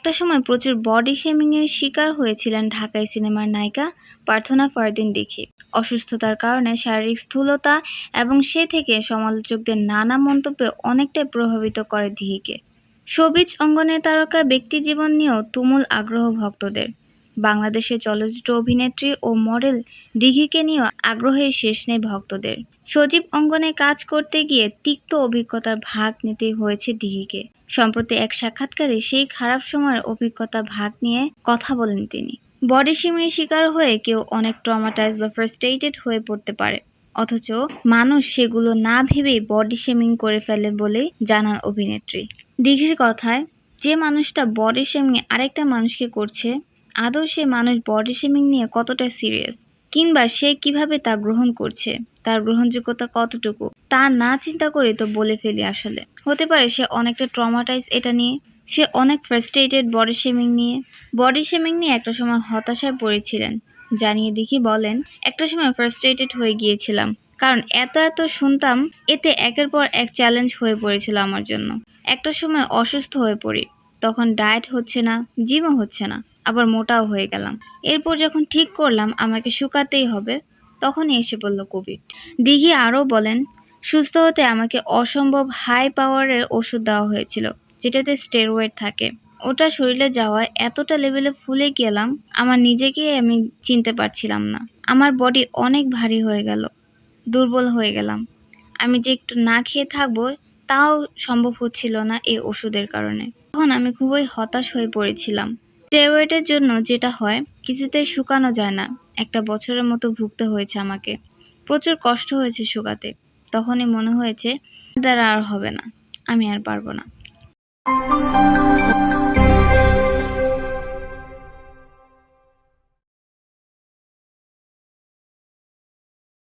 একটা সময় প্রচুর বডি শেমিং এর শিকার হয়েছিলেন ঢাকাই সিনেমার নায়িকা প্রার্থনা ফারদিন দীক্ষিত। অসুস্থতার কারণে শারীরিক স্থূলতা এবং সে থেকে সমালোচকদের নানা মন্তব্য অনেকটাই প্রভাবিত করে দিঘিকে। শোবিজ অঙ্গনের তারকা ব্যক্তিজীবন নিয়েও তুমুল আগ্রহ ভক্তদের। বাংলাদেশের চলচ্চিত্র অভিনেত্রী ও মডেল দিঘিকে নিয়েও আগ্রহের শেষ নেই ভক্তদের। সজীব অঙ্গনে কাজ করতে গিয়ে তিক্ত অভিজ্ঞতার ভাগ নিতে হয়েছে দিঘিকে। সম্প্রতি এক সাক্ষাৎকারে সেই খারাপ সময়ের অভিজ্ঞতা ভাগ নিয়ে কথা বলেন তিনি। বডি শেমিংয়ের শিকার হয়ে কেউ অনেক ট্রমাটাইজ বা ফ্রাস্ট্রেটেড হয়ে পড়তে পারে, অথচ মানুষ সেগুলো না ভেবেই বডি শেমিং করে ফেলে বলে জানান অভিনেত্রী। দিঘির কথায়, যে মানুষটা বডি শেমিং আরেকটা মানুষকে করছে, আদৌ সে মানুষ বডি শেমিং নিয়ে কতটা সিরিয়াস, কিংবা সে কিভাবে তা গ্রহণ করছে, তার গ্রহণযোগ্যতা কতটুকু, তা না চিন্তা করে তো বলে ফেলি। আসলে হতে পারে সে অনেকটা ট্রমাটাইজ এটা নিয়ে, সে অনেক ফ্রাস্ট্রেটেড বডি শেমিং নিয়ে। বডি শেমিং নিয়ে একটা সময় হতাশায় পড়েছিলেন জানিয়ে দিঘি বলেন, একটা সময় ফ্রাস্ট্রেটেড হয়ে গিয়েছিলাম, কারণ এত শুনতাম, এতে একের পর এক চ্যালেঞ্জ হয়ে পড়েছিল আমার জন্য। একটা সময় অসুস্থ হয়ে পড়ি, তখন ডায়েট হচ্ছে না, জিমও হচ্ছে না, আবার মোটাও হয়ে গেলাম। এরপর যখন ঠিক করলাম আমাকে শুকাতেই হবে, তখনই এসে পড়ল কোভিড। দিঘি আরও বলেন, সুস্থ হতে আমাকে অসম্ভব হাই পাওয়ারের ওষুধ দেওয়া হয়েছিল, যেটাতে স্টেরয়েড থাকে। ওটা শরীরে যাওয়ায় এতটা লেভেলে ফুলে গেলাম, আমার নিজেকেই আমি চিনতে পারছিলাম না। আমার বডি অনেক ভারী হয়ে গেল, দুর্বল হয়ে গেলাম। আমি যে একটু না খেয়ে থাকবো তাও সম্ভব হচ্ছিল না এই ওষুধের কারণে। তখন আমি খুবই হতাশ হয়ে পড়েছিলাম। স্টেরয়েডের জন্য যেটা হয়, কিছুতেই শুকানো যায় না। একটা বছরের মতো ভুগতে হয়েছে আমাকে, প্রচুর কষ্ট হয়েছে শুকাতে। তখনই মনে হয়েছে দ্বারা আর হবে না, আমি আর পারবো না।